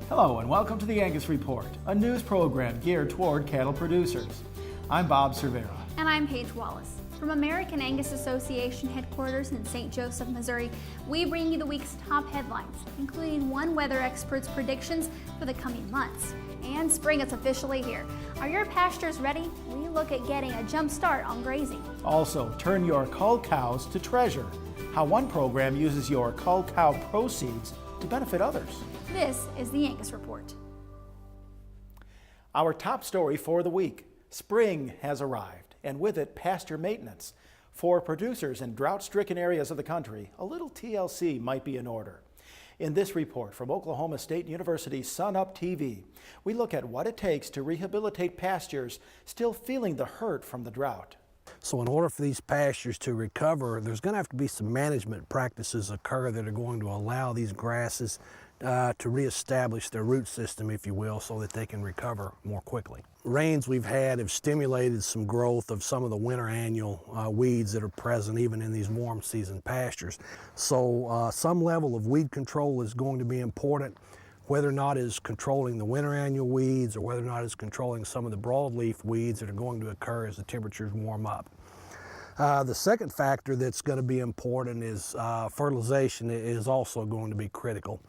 Hello and welcome to the Angus Report, a news program geared toward cattle producers. I'm Bob Cervera. And I'm Paige Wallace. From American Angus Association headquarters in St. Joseph, Missouri, we bring you the week's top headlines, including one weather expert's predictions for the coming months. And spring is officially here. Are your pastures ready? We look at getting a jump start on grazing. Also, turn your cull cows to treasure. How one program uses your cull cow proceeds to benefit others. This is the Angus Report. Our top story for the week. Spring has arrived, and with it, pasture maintenance. For producers in drought-stricken areas of the country, a little TLC might be in order. In this report from Oklahoma State University's Sun Up TV, we look at what it takes to rehabilitate pastures still feeling the hurt from the drought. So in order for these pastures to recover, there's going to have to be some management practices occur that are going to allow these grasses to reestablish their root system, if you will, so that they can recover more quickly. Rains we've had have stimulated some growth of some of the winter annual weeds that are present even in these warm season pastures. So some level of weed control is going to be important, whether or not it's controlling the winter annual weeds or whether or not it's controlling some of the broadleaf weeds that are going to occur as the temperatures warm up. The second factor that's going to be important is fertilization is also going to be critical.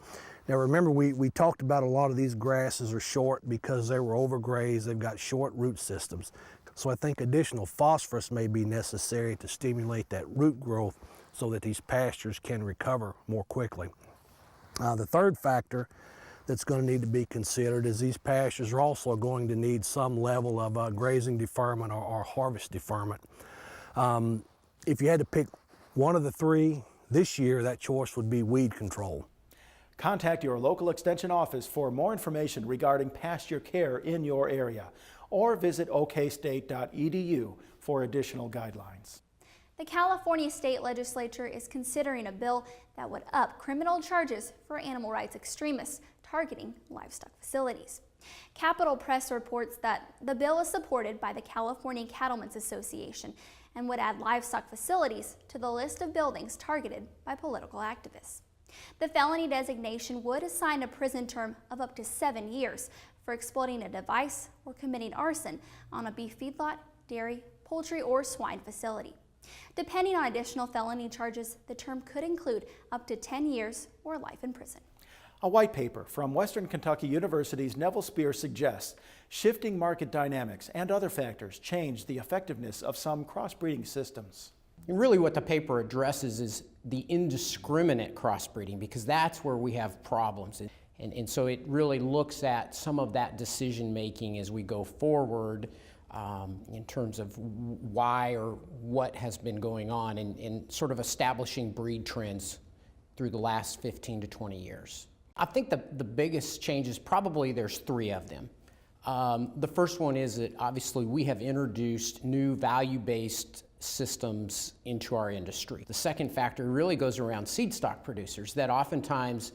Now remember, we talked about a lot of these grasses are short because they were overgrazed, they've got short root systems. So I think additional phosphorus may be necessary to stimulate that root growth so that these pastures can recover more quickly. The third factor that's going to need to be considered is these pastures are also going to need some level of grazing deferment or harvest deferment. If you had to pick one of the three this year, that choice would be weed control. Contact your local extension office for more information regarding pasture care in your area, or visit okstate.edu for additional guidelines. The California state legislature is considering a bill that would up criminal charges for animal rights extremists targeting livestock facilities. Capitol Press reports that the bill is supported by the California Cattlemen's Association and would add livestock facilities to the list of buildings targeted by political activists. The felony designation would assign a prison term of up to 7 years for exploding a device or committing arson on a beef feedlot, dairy, poultry, or swine facility. Depending on additional felony charges, the term could include up to 10 years or life in prison. A white paper from Western Kentucky University's Neville Spear suggests shifting market dynamics and other factors change the effectiveness of some crossbreeding systems. And really what the paper addresses is the indiscriminate crossbreeding, because that's where we have problems. And so it really looks at some of that decision making as we go forward in terms of why or what has been going on in sort of establishing breed trends through the last 15 to 20 years. I think the biggest changes, probably there's three of them. The first one is that obviously we have introduced new value-based systems into our industry. The second factor really goes around seed stock producers, that oftentimes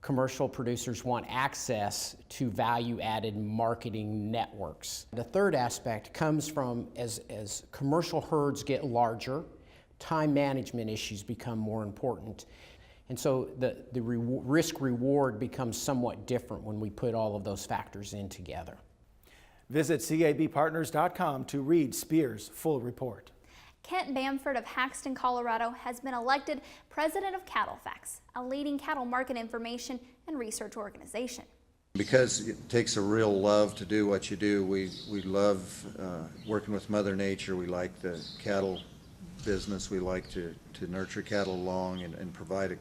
commercial producers want access to value-added marketing networks. The third aspect comes from as commercial herds get larger, time management issues become more important. And so the risk-reward becomes somewhat different when we put all of those factors in together. Visit cabpartners.com to read Spear's full report. Kent Bamford of Haxton, Colorado has been elected president of CattleFax, a leading cattle market information and research organization. Because it takes a real love to do what you do. We love working with Mother Nature. We like the cattle business. We like to nurture cattle along and provide a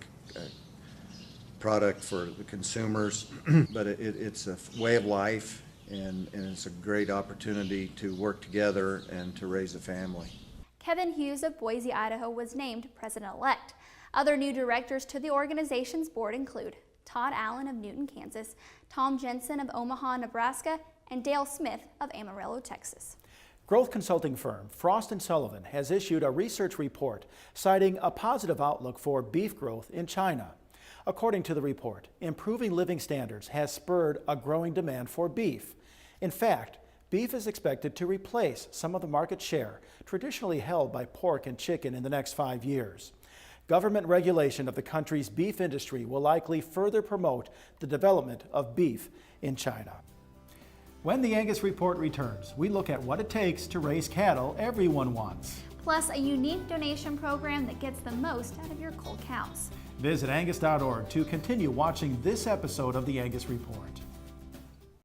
product for the consumers. But it's a way of life, and it's a great opportunity to work together and to raise a family. Kevin Hughes of Boise, Idaho was named president-elect. Other new directors to the organization's board include Todd Allen of Newton, Kansas, Tom Jensen of Omaha, Nebraska, and Dale Smith of Amarillo, Texas. Growth consulting firm Frost & Sullivan has issued a research report citing a positive outlook for beef growth in China. According to the report, improving living standards has spurred a growing demand for beef. In fact, beef is expected to replace some of the market share traditionally held by pork and chicken in the next 5 years. government regulation of the country's beef industry will likely further promote the development of beef in China. When the Angus Report returns, we look at what it takes to raise cattle everyone wants. Plus a unique donation program that gets the most out of your cull cows. Visit Angus.org to continue watching this episode of the Angus Report.